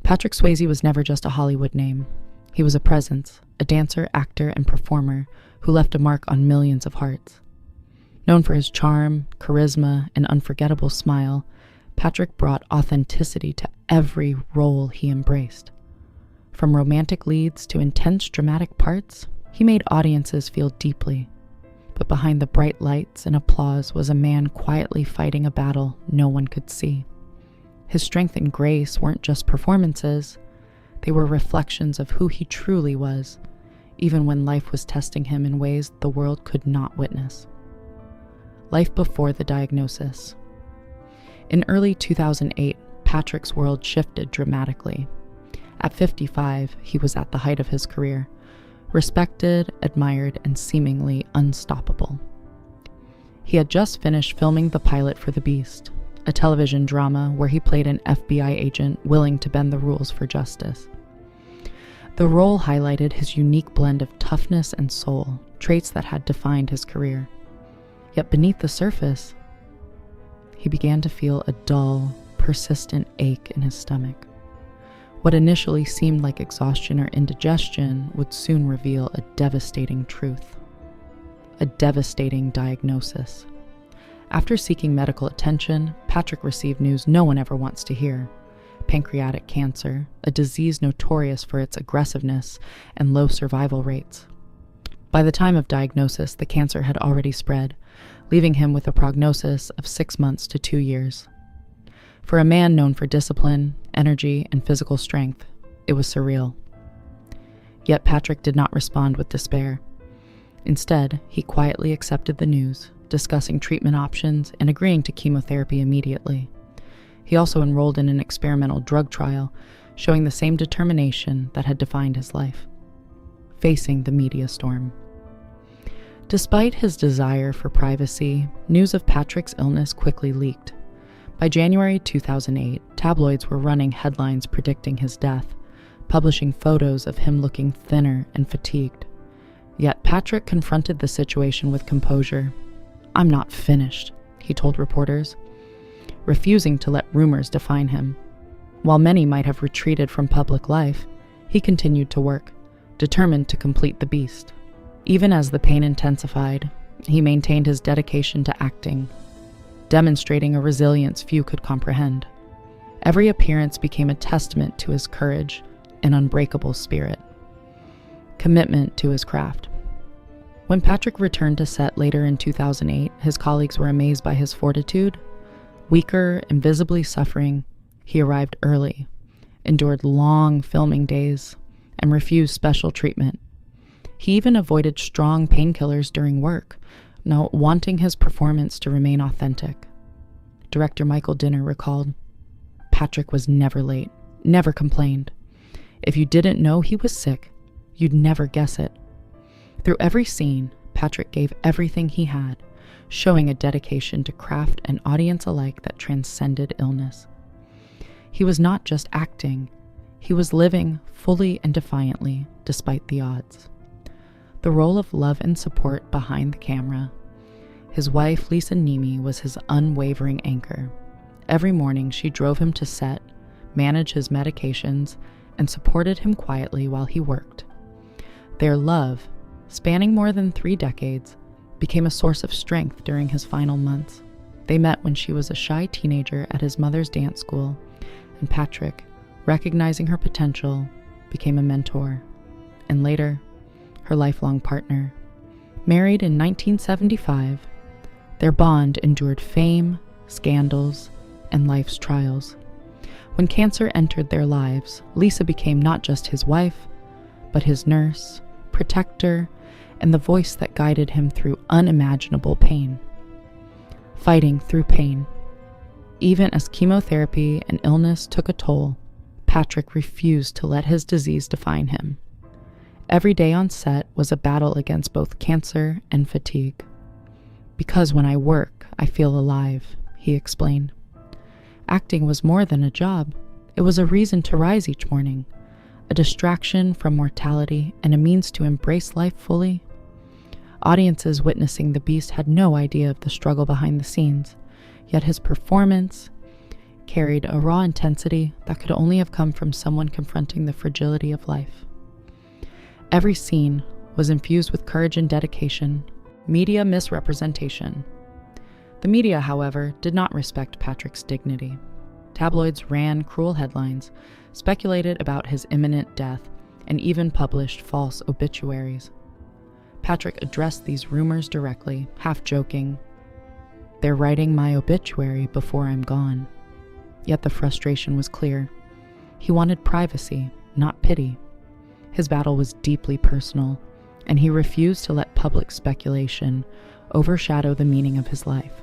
Patrick Swayze was never just a Hollywood name. He was a presence, a dancer, actor, and performer who left a mark on millions of hearts. Known for his charm, charisma, and unforgettable smile, Patrick brought authenticity to every role he embraced. From romantic leads to intense dramatic parts, he made audiences feel deeply. But behind the bright lights and applause was a man quietly fighting a battle no one could see. His strength and grace weren't just performances, they were reflections of who he truly was, even when life was testing him in ways the world could not witness. Life before the diagnosis. In early 2008, Patrick's world shifted dramatically. At 55, he was at the height of his career, respected, admired, and seemingly unstoppable. He had just finished filming the pilot for The Beast, a television drama where he played an FBI agent willing to bend the rules for justice. The role highlighted his unique blend of toughness and soul, traits that had defined his career. Yet beneath the surface, he began to feel a dull, persistent ache in his stomach. What initially seemed like exhaustion or indigestion would soon reveal a devastating truth, a devastating diagnosis. After seeking medical attention, Patrick received news no one ever wants to hear: pancreatic cancer, a disease notorious for its aggressiveness and low survival rates. By the time of diagnosis, the cancer had already spread, leaving him with a prognosis of 6 months to 2 years. For a man known for discipline, energy, and physical strength, it was surreal. Yet Patrick did not respond with despair. Instead, he quietly accepted the news, discussing treatment options and agreeing to chemotherapy immediately. He also enrolled in an experimental drug trial, showing the same determination that had defined his life, facing the media storm. Despite his desire for privacy, news of Patrick's illness quickly leaked. By January 2008, tabloids were running headlines predicting his death, publishing photos of him looking thinner and fatigued. Yet Patrick confronted the situation with composure. "I'm not finished," he told reporters, refusing to let rumors define him. While many might have retreated from public life, he continued to work, determined to complete The Beast. Even as the pain intensified, he maintained his dedication to acting, demonstrating a resilience few could comprehend. Every appearance became a testament to his courage and unbreakable spirit, commitment to his craft. When Patrick returned to set later in 2008, his colleagues were amazed by his fortitude. Weaker and visibly suffering, he arrived early, endured long filming days, and refused special treatment. He even avoided strong painkillers during work, now wanting his performance to remain authentic. Director Michael Dinner recalled, "Patrick was never late, never complained. If you didn't know he was sick, you'd never guess it." Through every scene, Patrick gave everything he had, showing a dedication to craft and audience alike that transcended illness. He was not just acting, he was living fully and defiantly, despite the odds. The role of love and support behind the camera. His wife, Lisa Nemi, was his unwavering anchor. Every morning, she drove him to set, managed his medications, and supported him quietly while he worked. Their love, spanning more than 3 decades, became a source of strength during his final months. They met when she was a shy teenager at his mother's dance school, and Patrick, recognizing her potential, became a mentor, and later, her lifelong partner. Married in 1975, their bond endured fame, scandals, and life's trials. When cancer entered their lives, Lisa became not just his wife, but his nurse, protector, and the voice that guided him through unimaginable pain. Fighting through pain. Even as chemotherapy and illness took a toll, Patrick refused to let his disease define him. Every day on set was a battle against both cancer and fatigue. "Because when I work, I feel alive," he explained. Acting was more than a job. It was a reason to rise each morning, a distraction from mortality and a means to embrace life fully. Audiences witnessing The Beast had no idea of the struggle behind the scenes, yet his performance, carried a raw intensity that could only have come from someone confronting the fragility of life. Every scene was infused with courage and dedication, media misrepresentation. The media, however, did not respect Patrick's dignity. Tabloids ran cruel headlines, speculated about his imminent death, and even published false obituaries. Patrick addressed these rumors directly, half joking, "They're writing my obituary before I'm gone." Yet the frustration was clear. He wanted privacy, not pity. His battle was deeply personal, and he refused to let public speculation overshadow the meaning of his life.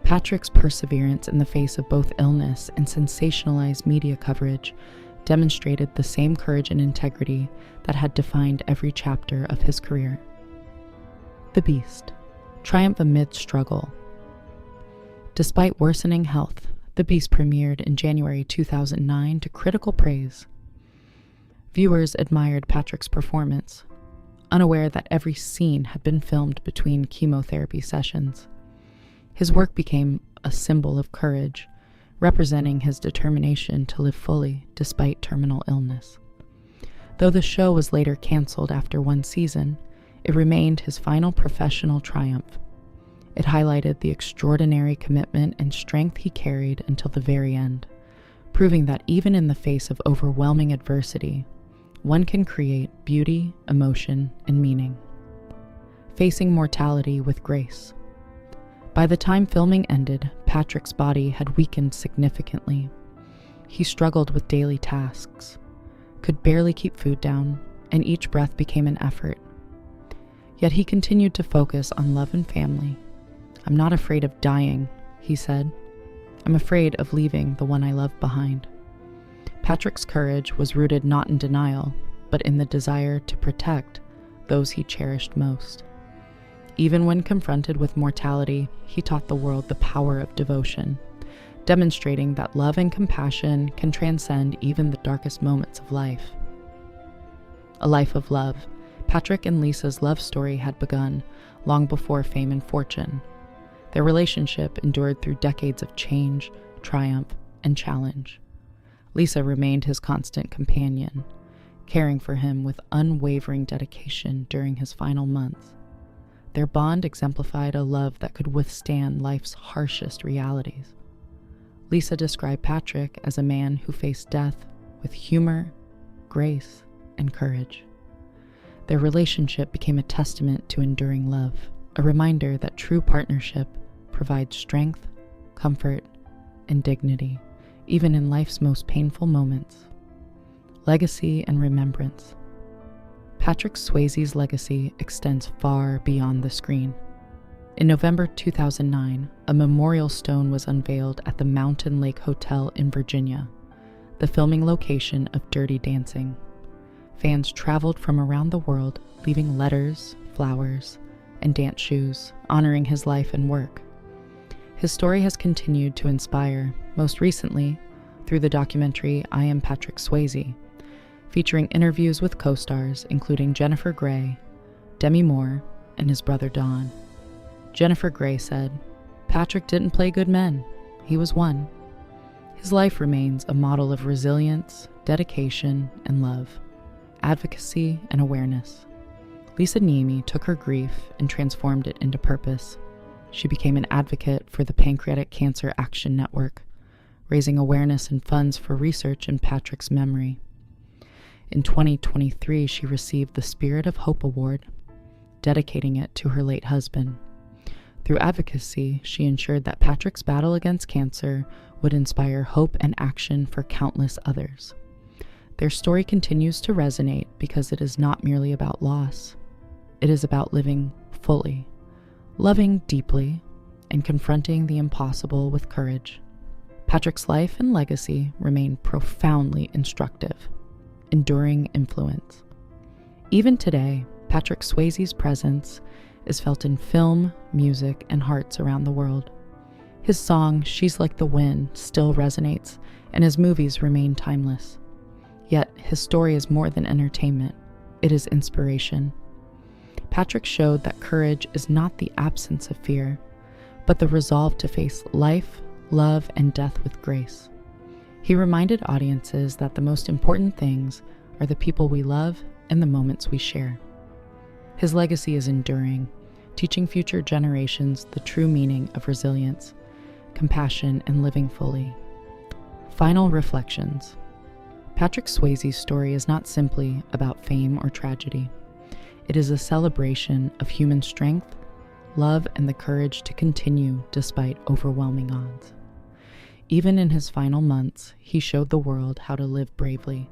Patrick's perseverance in the face of both illness and sensationalized media coverage demonstrated the same courage and integrity that had defined every chapter of his career. The Beast, triumph amid struggle. Despite worsening health, The Beast premiered in January 2009 to critical praise. Viewers admired Patrick's performance, unaware that every scene had been filmed between chemotherapy sessions. His work became a symbol of courage, representing his determination to live fully despite terminal illness. Though the show was later canceled after one season, it remained his final professional triumph. It highlighted the extraordinary commitment and strength he carried until the very end, proving that even in the face of overwhelming adversity, one can create beauty, emotion, and meaning. Facing mortality with grace. By the time filming ended, Patrick's body had weakened significantly. He struggled with daily tasks, could barely keep food down, and each breath became an effort. Yet he continued to focus on love and family. "I'm not afraid of dying," he said. "I'm afraid of leaving the one I love behind." Patrick's courage was rooted not in denial, but in the desire to protect those he cherished most. Even when confronted with mortality, he taught the world the power of devotion, demonstrating that love and compassion can transcend even the darkest moments of life. A life of love. Patrick and Lisa's love story had begun long before fame and fortune. Their relationship endured through decades of change, triumph, and challenge. Lisa remained his constant companion, caring for him with unwavering dedication during his final months. Their bond exemplified a love that could withstand life's harshest realities. Lisa described Patrick as a man who faced death with humor, grace, and courage. Their relationship became a testament to enduring love, a reminder that true partnership provides strength, comfort, and dignity, even in life's most painful moments. Legacy and remembrance. Patrick Swayze's legacy extends far beyond the screen. In November 2009, a memorial stone was unveiled at the Mountain Lake Hotel in Virginia, the filming location of Dirty Dancing. Fans traveled from around the world, leaving letters, flowers, and dance shoes, honoring his life and work. His story has continued to inspire, most recently through the documentary I Am Patrick Swayze, featuring interviews with co-stars including Jennifer Grey, Demi Moore, and his brother Don. Jennifer Grey said, "Patrick didn't play good men. He was one." His life remains a model of resilience, dedication, and love, advocacy, and awareness. Lisa Niemi took her grief and transformed it into purpose. She became an advocate for the Pancreatic Cancer Action Network, raising awareness and funds for research in Patrick's memory. In 2023, she received the Spirit of Hope Award, dedicating it to her late husband. Through advocacy, she ensured that Patrick's battle against cancer would inspire hope and action for countless others. Their story continues to resonate because it is not merely about loss. It is about living fully, loving deeply, and confronting the impossible with courage. Patrick's life and legacy remain profoundly instructive, enduring influence. Even today, Patrick Swayze's presence is felt in film, music, and hearts around the world. His song, She's Like the Wind, still resonates, and his movies remain timeless. Yet, his story is more than entertainment. It is inspiration. Patrick showed that courage is not the absence of fear, but the resolve to face life, love and death with grace. He reminded audiences that the most important things are the people we love and the moments we share. His legacy is enduring, teaching future generations the true meaning of resilience, compassion, and living fully. Final reflections. Patrick Swayze's story is not simply about fame or tragedy. It is a celebration of human strength, love, and the courage to continue despite overwhelming odds. Even in his final months, he showed the world how to live bravely,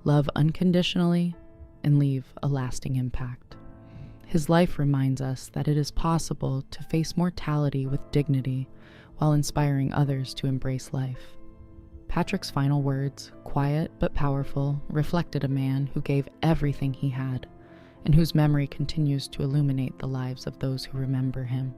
love unconditionally, and leave a lasting impact. His life reminds us that it is possible to face mortality with dignity while inspiring others to embrace life. Patrick's final words, quiet but powerful, reflected a man who gave everything he had and whose memory continues to illuminate the lives of those who remember him.